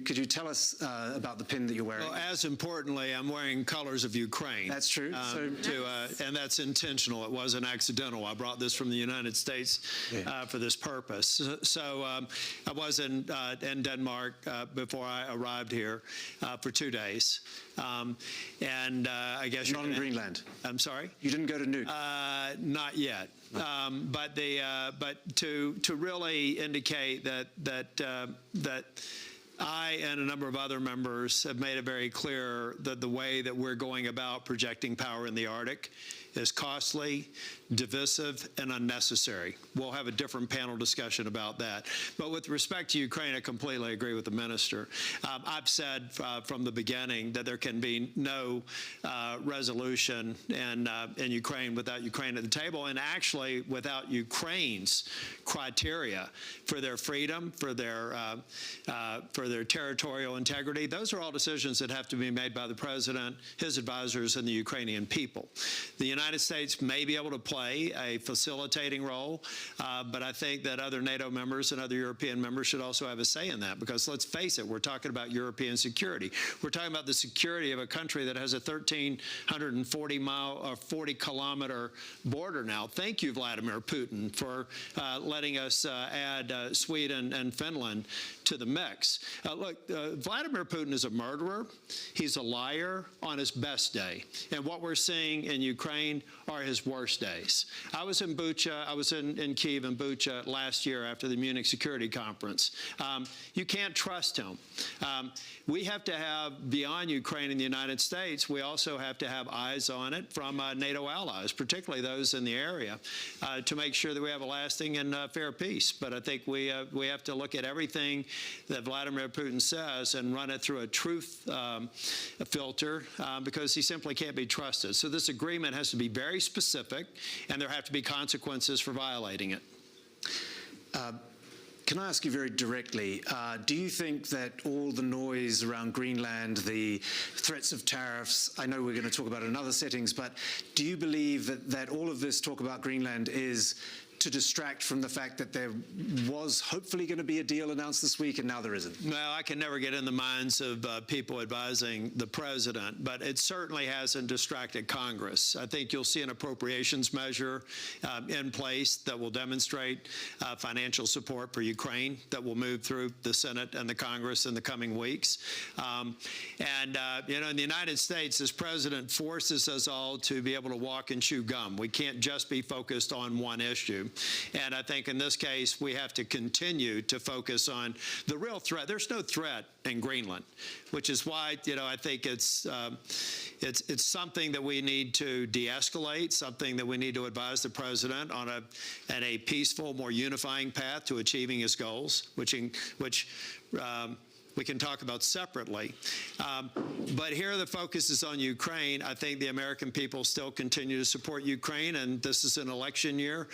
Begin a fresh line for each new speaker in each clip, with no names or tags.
could you tell us about the pin that you're wearing?
Well, as importantly, I'm wearing colors of Ukraine.
That's true.
And that's intentional. It wasn't accidental. I brought this from the United States for this purpose. So I was in Denmark before I arrived here for 2 days. I guess
not in Greenland.
I'm sorry?
You didn't go to Nuuk?
Not yet. But to really indicate that I and a number of other members have made it very clear that the way that we're going about projecting power in the Arctic is costly, divisive, and unnecessary. We'll have a different panel discussion about that. But with respect to Ukraine, I completely agree with the minister. I've said from the beginning that there can be no resolution in Ukraine without Ukraine at the table, and actually without Ukraine's criteria for their freedom, for their territorial integrity. Those are all decisions that have to be made by the president, his advisors, and the Ukrainian people. The United States may be able to play a facilitating role, but I think that other NATO members and other European members should also have a say in that, because let's face it, we're talking about European security. We're talking about the security of a country that has a 1,340-mile or 40-kilometer border now. Thank you, Vladimir Putin, for letting us add Sweden and Finland to the mix. Look, Vladimir Putin is a murderer. He's a liar on his best day. And what we're seeing in Ukraine are his worst days. I was in Bucha, I was in Kyiv and Bucha last year after the Munich Security Conference. You can't trust him. We have to have, beyond Ukraine and the United States, we also have to have eyes on it from NATO allies, particularly those in the area, to make sure that we have a lasting and fair peace. But I think we have to look at everything that Vladimir Putin says and run it through a truth filter, because he simply can't be trusted. So this agreement has to be very specific, and there have to be consequences for violating it.
Can I ask you very directly, do you think that all the noise around Greenland, the threats of tariffs, I know we're going to talk about it in other settings, but do you believe that all of this talk about Greenland is to distract from the fact that there was hopefully going to be a deal announced this week and now there isn't?
Well, I can never get in the minds of people advising the president, but it certainly hasn't distracted Congress. I think you'll see an appropriations measure in place that will demonstrate financial support for Ukraine that will move through the Senate and the Congress in the coming weeks. You know, in the United States, this president forces us all to be able to walk and chew gum. We can't just be focused on one issue. And I think in this case, we have to continue to focus on the real threat. There's no threat in Greenland, which is why, you know, I think it's something that we need to de-escalate, something that we need to advise the president on a peaceful, more unifying path to achieving his goals, which we can talk about separately. But here the focus is on Ukraine. I think the American people still continue to support Ukraine, and this is an election year.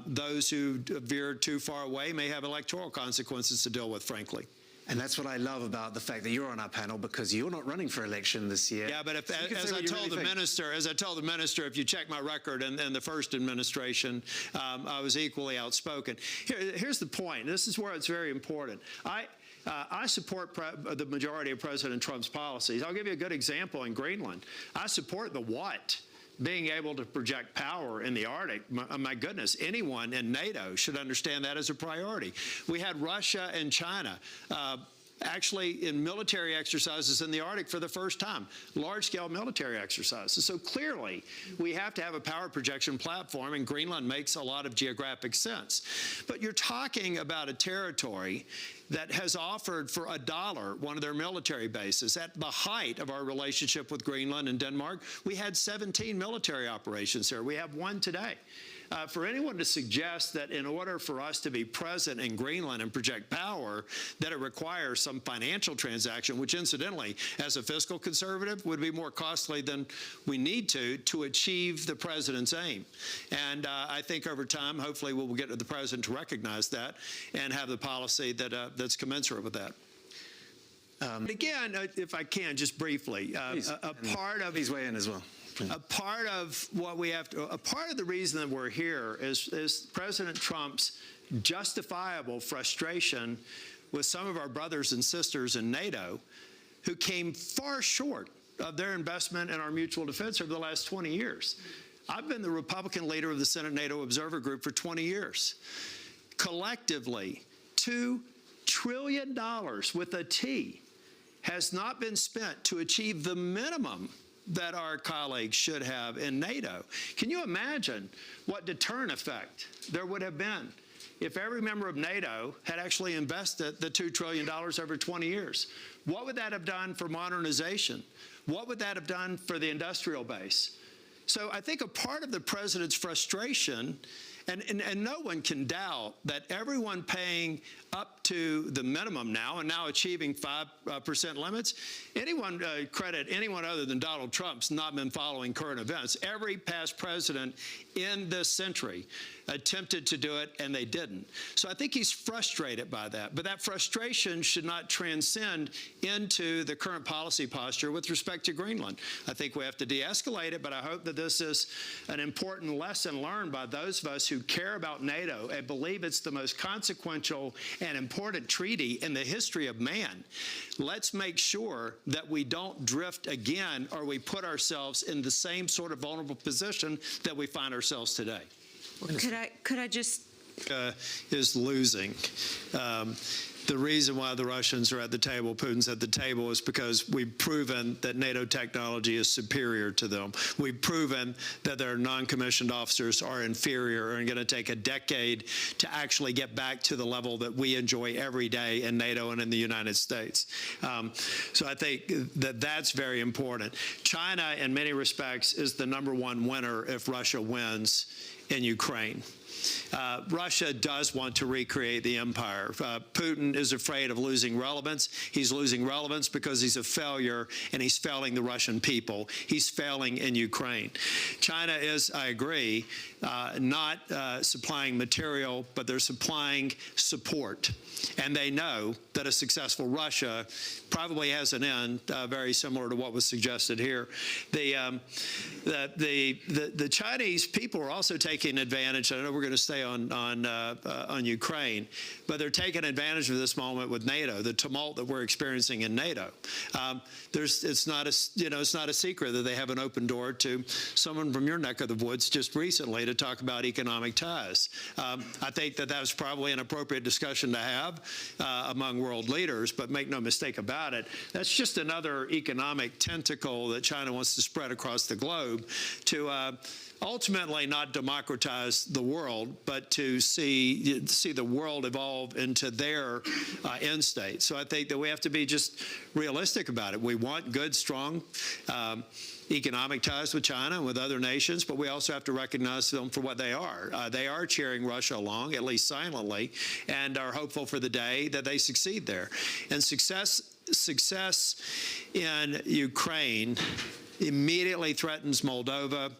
Those who veer too far away may have electoral consequences to deal with, frankly.
And that's what I love about the fact that you're on our panel, because you're not running for election this year.
Yeah, but as I told the minister, if you check my record in the first administration, I was equally outspoken. Here's the point. This is where it's very important. I support the majority of President Trump's policies. I'll give you a good example in Greenland. I support the what? Being able to project power in the Arctic. My goodness, anyone in NATO should understand that as a priority. We had Russia and China actually in military exercises in the Arctic for the first time, large-scale military exercises. So clearly, we have to have a power projection platform, and Greenland makes a lot of geographic sense. But you're talking about a territory that has offered for $1 one of their military bases. At the height of our relationship with Greenland and Denmark, we had 17 military operations there. We have one today. For anyone to suggest that in order for us to be present in Greenland and project power, that it requires some financial transaction, which incidentally, as a fiscal conservative, would be more costly than we need to achieve the president's aim. And I think over time, hopefully, we'll get the president to recognize that and have the policy that's commensurate with that. Again, if I can, just briefly, a part of...
Please weigh in as well.
A part of what we have to, a part of the reason that we're here is President Trump's justifiable frustration with some of our brothers and sisters in NATO who came far short of their investment in our mutual defense over the last 20 years. I've been the Republican leader of the Senate NATO Observer Group for 20 years. Collectively, $2 trillion with a T has not been spent to achieve the minimum that our colleagues should have in NATO. Can you imagine what deterrent effect there would have been if every member of NATO had actually invested the $2 trillion over 20 years? What would that have done for modernization? What would that have done for the industrial base? So I think a part of the president's frustration, and no one can doubt that everyone paying up to the minimum now and now achieving 5% limits, credit anyone other than Donald Trump's not been following current events. Every past president in this century attempted to do it, and they didn't. So I think he's frustrated by that. But that frustration should not transcend into the current policy posture with respect to Greenland. I think we have to de-escalate it, but I hope that this is an important lesson learned by those of us who care about NATO and believe it's the most consequential and important treaty in the history of man. Let's make sure that we don't drift again or we put ourselves in the same sort of vulnerable position that we find ourselves today.
Could I just
is losing. The reason why the Russians are at the table, Putin's at the table, is because we've proven that NATO technology is superior to them. We've proven that their non-commissioned officers are inferior and going to take a decade to actually get back to the level that we enjoy every day in NATO and in the United States. So I think that that's very important. China, in many respects, is the #1 winner if Russia wins in Ukraine. Russia does want to recreate the empire. Putin is afraid of losing relevance. He's losing relevance because he's a failure, and he's failing the Russian people. He's failing in Ukraine. China is, I agree, not supplying material, but they're supplying support. And they know that a successful Russia probably has an end very similar to what was suggested here. The Chinese people are also taking advantage. I know we're going to stay on Ukraine, but they're taking advantage of this moment with NATO, the tumult that we're experiencing in NATO. It's not a secret that they have an open door to someone from your neck of the woods just recently to talk about economic ties. I think that was probably an appropriate discussion to have among world leaders, but make no mistake about it, that's just another economic tentacle that China wants to spread across the globe to ultimately not democratize the world, but to see the world evolve into their end state. So I think that we have to be just realistic about it. We want good, strong economic ties with China and with other nations, but we also have to recognize them for what they are. They are cheering Russia along, at least silently, and are hopeful for the day that they succeed there. And success in Ukraine immediately threatens Moldova,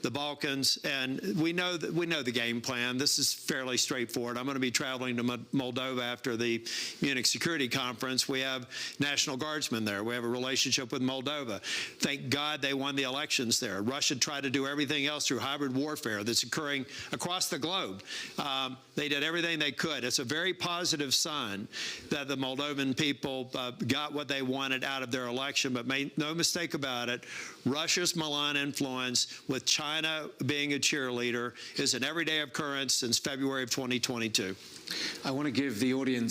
the Balkans, and we know the game plan. This is fairly straightforward. I'm going to be traveling to Moldova after the Munich Security Conference. We have National Guardsmen there. We have a relationship with Moldova. Thank God they won the elections there. Russia tried to do everything else through hybrid warfare that's occurring across the globe. They did everything they could. It's a very positive sign that the Moldovan people got what they wanted out of their election, but make no mistake about it, Russia's malign influence with China being a cheerleader is an everyday occurrence since February of 2022.
I want to give the audience